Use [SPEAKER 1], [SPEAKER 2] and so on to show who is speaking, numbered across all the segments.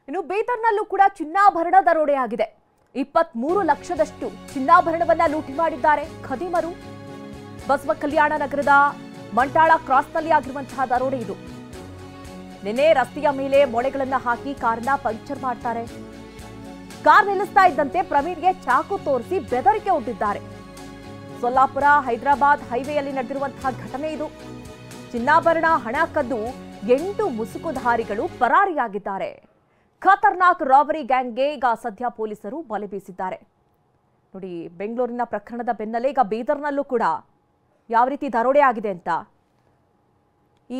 [SPEAKER 1] ಇನ್ನು ಬೀದರ್ನಲ್ಲೂ ಕೂಡ ಚಿನ್ನಾಭರಣ ದರೋಡೆಯಾಗಿದೆ. 23 ಲಕ್ಷದಷ್ಟು ಚಿನ್ನಾಭರಣವನ್ನ ಲೂಟಿ ಮಾಡಿದ್ದಾರೆ ಖದೀಮರು. ಬಸವ ಕಲ್ಯಾಣ ನಗರದ ಮಂಟಾಳ ಕ್ರಾಸ್ನಲ್ಲಿ ಆಗಿರುವಂತಹ ದರೋಡೆ ಇದು. ನಿನ್ನೆ ರಸ್ತೆಯ ಮೇಲೆ ಮೊಳೆಗಳನ್ನ ಹಾಕಿ ಕಾರನ್ನ ಪಂಕ್ಚರ್ ಮಾಡ್ತಾರೆ. ಕಾರ್ ನಿಲ್ಲಿಸ್ತಾ ಇದ್ದಂತೆ ಪ್ರವೀಣ್ಗೆ ಚಾಕು ತೋರಿಸಿ ಬೆದರಿಕೆ ಒಡ್ಡಿದ್ದಾರೆ. ಸೊಲ್ಲಾಪುರ ಹೈದರಾಬಾದ್ ಹೈವೇಯಲ್ಲಿ ನಡೆದಿರುವಂತಹ ಘಟನೆ ಇದು. ಚಿನ್ನಾಭರಣ ಹಣ ಕದ್ದು 8 ಮುಸುಕುಧಾರಿಗಳು ಪರಾರಿಯಾಗಿದ್ದಾರೆ. ಖತರ್ನಾಕ್ ರಾಬರಿ ಗ್ಯಾಂಗ್ಗೆ ಈಗ ಸದ್ಯ ಪೊಲೀಸರು ಬಲೆ ಬೀಸಿದ್ದಾರೆ. ನೋಡಿ, ಬೆಂಗಳೂರಿನ ಪ್ರಕರಣದ ಬೆನ್ನಲ್ಲೇ ಈಗ ಬೀದರ್ನಲ್ಲೂ ಕೂಡ ಯಾವ ರೀತಿ ದರೋಡೆ ಆಗಿದೆ ಅಂತ.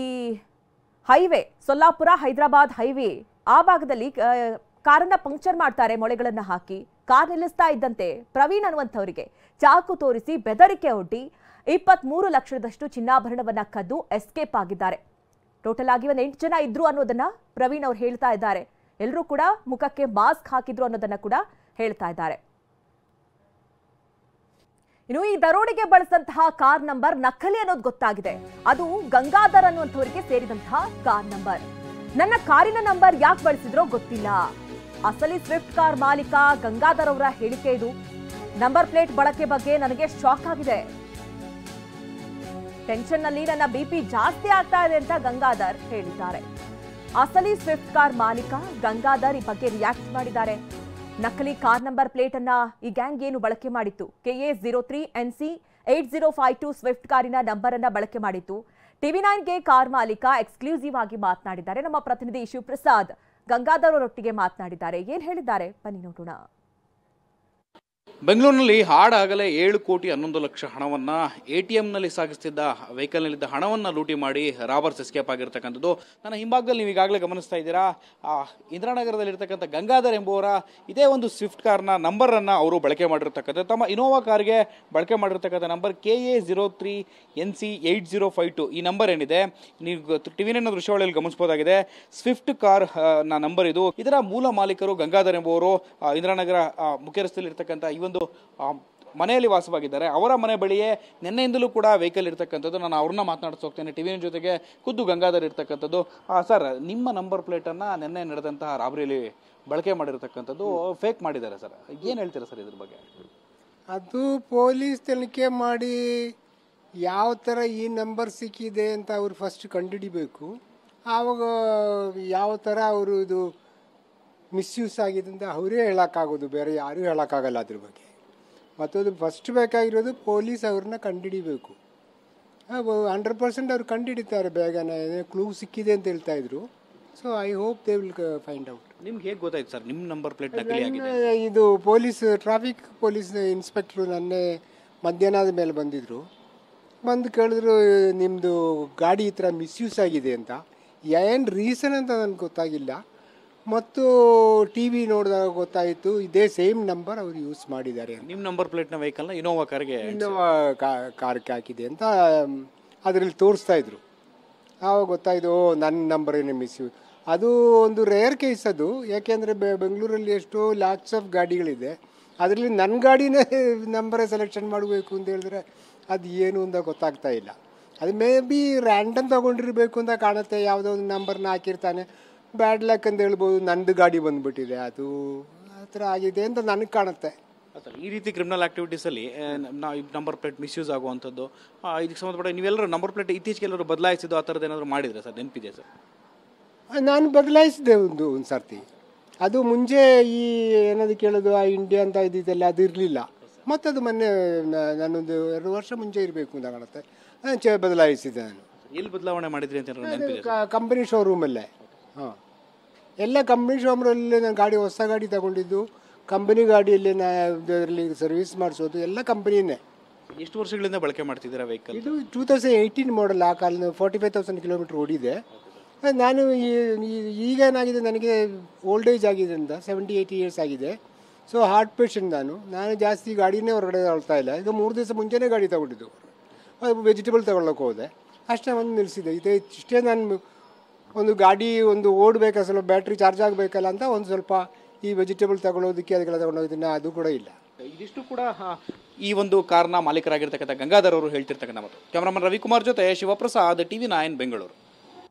[SPEAKER 1] ಈ ಹೈವೇ ಸೊಲ್ಲಾಪುರ ಹೈದರಾಬಾದ್ ಹೈವೇ ಆ ಭಾಗದಲ್ಲಿ ಕಾರನ್ನ ಪಂಕ್ಚರ್ ಮಾಡ್ತಾರೆ ಮೊಳೆಗಳನ್ನ ಹಾಕಿ. ಕಾರ್ ನಿಲ್ಲಿಸ್ತಾ ಇದ್ದಂತೆ ಪ್ರವೀಣ್ ಅನ್ನುವಂಥವರಿಗೆ ಚಾಕು ತೋರಿಸಿ ಬೆದರಿಕೆ ಒಡ್ಡಿ 23 ಲಕ್ಷದಷ್ಟು ಚಿನ್ನಾಭರಣವನ್ನ ಕದ್ದು ಎಸ್ಕೇಪ್ ಆಗಿದ್ದಾರೆ. ಟೋಟಲ್ ಆಗಿ 8 ಜನ ಇದ್ರು ಅನ್ನೋದನ್ನ ಪ್ರವೀಣ್ ಅವರು ಹೇಳ್ತಾ ಇದ್ದಾರೆ. ಎಲ್ಲರೂ ಕೂಡ ಮುಖಕ್ಕೆ ಮಾಸ್ಕ್ ಹಾಕಿದ್ರು ಅನ್ನೋದನ್ನ ಕೂಡ ಹೇಳ್ತಾ ಇದ್ದಾರೆ. ಇನ್ನು ಈ ದರೋಡೆಗೆ ಬಳಸಿದಂತಹ ಕಾರ್ ನಂಬರ್ ನಕಲಿ ಅನ್ನೋದು ಗೊತ್ತಾಗಿದೆ. ಅದು ಗಂಗಾಧರ್ ಅನ್ನುವಂಥವರಿಗೆ ಸೇರಿದಂತಹ ಕಾರ್ ನಂಬರ್. ನನ್ನ ಕಾರಿನ ನಂಬರ್ ಯಾಕೆ ಬಳಸಿದ್ರೋ ಗೊತ್ತಿಲ್ಲ. ಅಸಲಿ ಸ್ವಿಫ್ಟ್ ಕಾರ್ ಮಾಲೀಕ ಗಂಗಾಧರ್ ಅವರ ಹೇಳಿಕೆ ಇದು. ನಂಬರ್ ಪ್ಲೇಟ್ ಬಳಕೆ ಬಗ್ಗೆ ನನಗೆ ಶಾಕ್ ಆಗಿದೆ. ಟೆನ್ಷನ್ ನಲ್ಲಿ ನನ್ನ ಬಿಪಿ ಜಾಸ್ತಿ ಆಗ್ತಾ ಇದೆ ಅಂತ ಗಂಗಾಧರ್ ಹೇಳಿದ್ದಾರೆ. ಅಸಲಿ ಸ್ವಿಫ್ಟ್ ಕಾರ್ ಮಾಲೀಕ ಗಂಗಾಧರ್ ಈ ಬಗ್ಗೆ ರಿಯಾಕ್ಟ್ ಮಾಡಿದ್ದಾರೆ. ನಕಲಿ ಕಾರ್ ನಂಬರ್ ಪ್ಲೇಟ್ ಅನ್ನ ಈ ಗ್ಯಾಂಗ್ ಏನು ಬಳಕೆ ಮಾಡಿತ್ತು? KA03 NC 8052 ಸ್ವಿಫ್ಟ್ ಕಾರಿನ ನಂಬರ್ ಅನ್ನ ಬಳಕೆ ಮಾಡಿತ್ತು. TV9ಗೆ ಕಾರ್ ಮಾಲೀಕ ಎಕ್ಸ್ಕ್ಲೂಸಿವ್ ಆಗಿ ಮಾತನಾಡಿದ್ದಾರೆ. ನಮ್ಮ ಪ್ರತಿನಿಧಿ ಶಿವಪ್ರಸಾದ್ ಗಂಗಾಧರ್ ಅವರೊಟ್ಟಿಗೆ ಮಾತನಾಡಿದ್ದಾರೆ. ಏನ್ ಹೇಳಿದ್ದಾರೆ ಬನ್ನಿ ನೋಡೋಣ.
[SPEAKER 2] ಬೆಂಗಳೂರಿನಲ್ಲಿ ಹಾಡಾಗಲೇ 7 ಕೋಟಿ 11 ಲಕ್ಷ ಹಣವನ್ನ ATMನಲ್ಲಿ ಸಾಗಿಸ್ತಿದ್ದ ವೆಹಿಕಲ್ನಲ್ಲಿದ್ದ ಹಣವನ್ನ ಲೂಟಿ ಮಾಡಿ ರಾಬರ್ಸ್ ಎಸ್ಕೇಪ್ ಆಗಿರ್ತಕ್ಕಂಥದ್ದು. ನನ್ನ ಹಿಂಭಾಗದಲ್ಲಿ ನೀವು ಈಗಾಗಲೇ ಗಮನಿಸ್ತಾ ಇದ್ದೀರಾ, ಇಂದಿರಾನಗರದಲ್ಲಿರ್ತಕ್ಕಂಥ ಗಂಗಾಧರ್ ಎಂಬುವರ ಇದೇ ಒಂದು ಸ್ವಿಫ್ಟ್ ಕಾರ್ನ ನಂಬರನ್ನು ಅವರು ಬಳಕೆ ಮಾಡಿರ್ತಕ್ಕಂಥದ್ದು. ತಮ್ಮ ಇನೋವಾ ಕಾರ್ಗೆ ಬಳಕೆ ಮಾಡಿರ್ತಕ್ಕಂಥ ನಂಬರ್ KA03 NC 8052 ಈ ನಂಬರ್ ಏನಿದೆ, ನೀವು TV9 ದೃಶ್ಯಾವಳಿಯಲ್ಲಿ ಗಮನಿಸಬಹುದಾಗಿದೆ. ಸ್ವಿಫ್ಟ್ ಕಾರ್ ನ ನಂಬರ್ ಇದು. ಇದರ ಮೂಲ ಮಾಲೀಕರು ಗಂಗಾಧರ್ ಎಂಬುವರು ಇಂದಿರಾನಗರ ಮುಖ್ಯ ರಸ್ತೆಯಲ್ಲಿರ್ತಕ್ಕಂಥ ಈ ಒಂದು ಮನೆಯಲ್ಲಿ ವಾಸವಾಗಿದ್ದಾರೆ. ಅವರ ಮನೆ ಬಳಿಯೇ ನಿನ್ನೆಯಿಂದಲೂ ಕೂಡ ವೆಹಿಕಲ್ ಇರ್ತಕ್ಕಂಥದ್ದು. ನಾನು ಅವ್ರನ್ನ ಮಾತನಾಡಿಸ್ ಹೋಗ್ತೇನೆ. TV9 ಜೊತೆಗೆ ಖುದ್ದು ಗಂಗಾಧರ್ ಇರ್ತಕ್ಕಂಥದ್ದು. ಸರ್, ನಿಮ್ಮ ನಂಬರ್ ಪ್ಲೇಟನ್ನು ನಿನ್ನೆ ನಡೆದಂತಹ ರಾಬರಿಯಲ್ಲಿ ಬಳಕೆ ಮಾಡಿರ್ತಕ್ಕಂಥದ್ದು ಫೇಕ್ ಮಾಡಿದ್ದಾರೆ ಸರ್, ಏನು ಹೇಳ್ತೀರಾ ಸರ್ ಇದ್ರ ಬಗ್ಗೆ?
[SPEAKER 3] ಅದು ಪೊಲೀಸ್ ತನಿಖೆ ಮಾಡಿ ಯಾವ ಥರ ಈ ನಂಬರ್ ಸಿಕ್ಕಿದೆ ಅಂತ ಅವ್ರು ಫಸ್ಟ್ ಕಂಡುಹಿಡಿಬೇಕು. ಆವಾಗ ಯಾವ ಥರ ಅವರು ಇದು ಮಿಸ್ಯೂಸ್ ಆಗಿದೆ ಅಂತ ಅವರೇ ಹೇಳೋಕ್ಕಾಗೋದು, ಬೇರೆ ಯಾರೂ ಹೇಳೋಕ್ಕಾಗಲ್ಲ ಅದ್ರ ಬಗ್ಗೆ. ಮತ್ತು ಅದು ಫಸ್ಟ್ ಬೇಕಾಗಿರೋದು ಪೊಲೀಸ್ ಅವ್ರನ್ನ ಕಂಡುಹಿಡಿಬೇಕು. 100% ಅವ್ರು ಕಂಡುಹಿಡಿತಾರೆ ಬೇಗನೆ. ಕ್ಲೂ ಸಿಕ್ಕಿದೆ ಅಂತ ಹೇಳ್ತಾ ಇದ್ರು. So I hope they will find out.
[SPEAKER 2] ನಿಮ್ಗೆ ಹೇಗೆ ಗೊತ್ತಾಯ್ತು ಸರ್ ನಿಮ್ಮ ನಂಬರ್ ಪ್ಲೇಟ್ ನಕಲಿ ಆಗಿದೆ?
[SPEAKER 3] ಇದು ಟ್ರಾಫಿಕ್ ಪೊಲೀಸ್ ಇನ್ಸ್ಪೆಕ್ಟ್ರು ನನ್ನೆ ಮಧ್ಯಾಹ್ನದ ಮೇಲೆ ಬಂದಿದ್ರು. ಬಂದು ಕೇಳಿದ್ರು, ನಿಮ್ಮದು ಗಾಡಿ ಈ ಥರ ಮಿಸ್ಯೂಸ್ ಆಗಿದೆ ಅಂತ. ಏನು ರೀಸನ್ ಅಂತ ನನಗೆ ಗೊತ್ತಾಗಿಲ್ಲ. ಮತ್ತು TV ನೋಡಿದಾಗ ಗೊತ್ತಾಯಿತು ಇದೇ ಸೇಮ್ ನಂಬರ್ ಅವರು ಯೂಸ್ ಮಾಡಿದ್ದಾರೆ.
[SPEAKER 2] ನಿಮ್ಮ ನಂಬರ್ ಪ್ಲೇಟ್ನ ವೆಹಿಕಲ್ನ ಇನೋವಾ
[SPEAKER 3] ಕಾರ್ಗೆ ಹಾಕಿದೆ ಅಂತ ಅದರಲ್ಲಿ ತೋರಿಸ್ತಾ ಇದ್ರು. ಆವಾಗ ಗೊತ್ತಾಯಿತು, ನನ್ನ ನಂಬರೇನೇ ಮಿಸ್ಯೂಸ್. ಅದು ಒಂದು ರೇರ್ ಕೇಸ್ ಅದು. ಯಾಕೆಂದರೆ ಬೆಂಗಳೂರಲ್ಲಿ ಎಷ್ಟೋ ಲ್ಯಾಕ್ಸ್ ಆಫ್ ಗಾಡಿಗಳಿದೆ. ಅದರಲ್ಲಿ ನನ್ನ ಗಾಡಿನೇ ನಂಬರೇ ಸೆಲೆಕ್ಷನ್ ಮಾಡಬೇಕು ಅಂತ ಹೇಳಿದ್ರೆ ಅದು ಏನು ಅಂತ ಗೊತ್ತಾಗ್ತಾ ಇಲ್ಲ. ಅದು ಮೇ ಬಿ ರ್ಯಾಂಡಮ್ ತೊಗೊಂಡಿರಬೇಕು ಅಂತ ಕಾಣುತ್ತೆ. ಯಾವುದೋ ಒಂದು ನಂಬರ್ನ ಹಾಕಿರ್ತಾನೆ, ಬ್ಯಾಡ್ ಲಕ್ ಅಂತ ಹೇಳ್ಬೋದು. ನಂದು ಗಾಡಿ ಬಂದುಬಿಟ್ಟಿದೆ, ಅದು ಆ ಥರ ಆಗಿದೆ ಅಂತ ನನಗೆ ಕಾಣುತ್ತೆ.
[SPEAKER 2] ಈ ರೀತಿ ಕ್ರಿಮಿನಲ್ ಆಕ್ಟಿವಿಟೀಸಲ್ಲಿ ನಂಬರ್ ಪ್ಲೇಟ್ ಮಿಸ್ಯೂಸ್ ಆಗುವಂಥದ್ದು, ಇದಕ್ಕೆ ಸಂಬಂಧಪಟ್ಟ ನೀವೆಲ್ಲರೂ ನಂಬರ್ ಪ್ಲೇಟ್ ಇತ್ತೀಚೆಗೆ ಎಲ್ಲರೂ ಬದಲಾಯಿಸಿದ್ದು ಆ ಥರದ್ದು ಏನಾದರೂ ಮಾಡಿದ್ರೆ ಸರ್? ನೆನಪಿದೆ ಸರ್? ನಾನು
[SPEAKER 3] ಬದಲಾಯಿಸಿದೆ ಒಂದು ಸರ್ತಿ. ಅದು ಮುಂಚೆ ಈ ಏನಾದ್ರು ಕೇಳೋದು ಆ ಇಂಡಿಯಾ ಅಂತ ಇದ್ದಿದ್ದೆಲ್ಲ ಅದು ಇರಲಿಲ್ಲ. ಮತ್ತು ಅದು ಮೊನ್ನೆ ನಾನೊಂದು 2 ವರ್ಷ ಮುಂಚೆ ಇರಬೇಕು ಅಂತ ಕಾಣುತ್ತೆ, ಬದಲಾಯಿಸಿದೆ ನಾನು.
[SPEAKER 2] ಎಲ್ಲಿ ಬದಲಾವಣೆ ಮಾಡಿದ್ರಿ ಅಂತ?
[SPEAKER 3] ಕಂಪನಿ ಶೋರೂಮಲ್ಲೇ. ಹಾಂ, ಎಲ್ಲ ಕಂಪ್ನಿ ಶೋರೂಮಲ್ಲಿ ನಾನು ಗಾಡಿ, ಹೊಸ ಗಾಡಿ ತಗೊಂಡಿದ್ದು ಕಂಪನಿ ಗಾಡಿಯಲ್ಲಿ ಅದರಲ್ಲಿ ಸರ್ವಿಸ್ ಮಾಡಿಸೋದು ಎಲ್ಲ ಕಂಪನಿನೇ.
[SPEAKER 2] ಎಷ್ಟು ವರ್ಷಗಳಿಂದ ಬಳಕೆ ಮಾಡ್ತಿದ್ದೀರಾ ವೆಹಿಕಲ್?
[SPEAKER 3] ಇದು 2018 ಮಾಡಲ್. ಆ ಕಾಲ 45,000 ಕಿಲೋಮೀಟ್ರ್ ಓಡಿದೆ. ನಾನು ಈಗೇನಾಗಿದೆ, ನನಗೆ ಓಲ್ಡ್ ಏಜ್ ಆಗಿದೆ ಅಂತ 70-80 ಇಯರ್ಸ್ ಆಗಿದೆ. ಸೊ ಹಾರ್ಟ್ ಪೇಷಂಟ್ ನಾನು ಜಾಸ್ತಿ ಗಾಡಿನೇ ಹೊರಗಡೆ ಹೊಳ್ತಾ ಇಲ್ಲ. ಈಗ 3 ದಿವಸ ಮುಂಚೆನೇ ಗಾಡಿ ತೊಗೊಂಡಿದ್ದು. ವೆಜಿಟೇಬಲ್ ತೊಗೊಳಕ್ಕೆ ಹೋದೆ, ಅಷ್ಟೇ ಒಂದು ನಿಲ್ಲಿಸಿದೆ. ಇಷ್ಟೇ ನಾನು ಒಂದು ಗಾಡಿ ಒಂದು ಓಡಬೇಕು, ಸ್ವಲ್ಪ ಬ್ಯಾಟ್ರಿ ಚಾರ್ಜ್ ಆಗಬೇಕಲ್ಲ ಅಂತ ಒಂದು ಸ್ವಲ್ಪ ಈ ವೆಜಿಟೇಬಲ್ ತಗೊಳ್ಳೋದಕ್ಕೆ ಅದಕ್ಕೆಲ್ಲ ತಗೊಂಡೋಗಿದ್ದೀನಿ. ಅದು ಕೂಡ ಇಲ್ಲ.
[SPEAKER 2] ಇದಿಷ್ಟು ಕೂಡ ಈ ಒಂದು ಕಾರ್ನ ಮಾಲೀಕರಾಗಿರ್ತಕ್ಕಂಥ ಗಂಗಾಧರ್ ಅವರು ಹೇಳ್ತಿರ್ತಕ್ಕಂಥ ಮಾತು. ಕ್ಯಾಮರಾಮನ್ ರವಿಕುಮಾರ್ ಜೊತೆ ಶಿವಪ್ರಸಾದ್, TV9 ಬೆಂಗಳೂರು.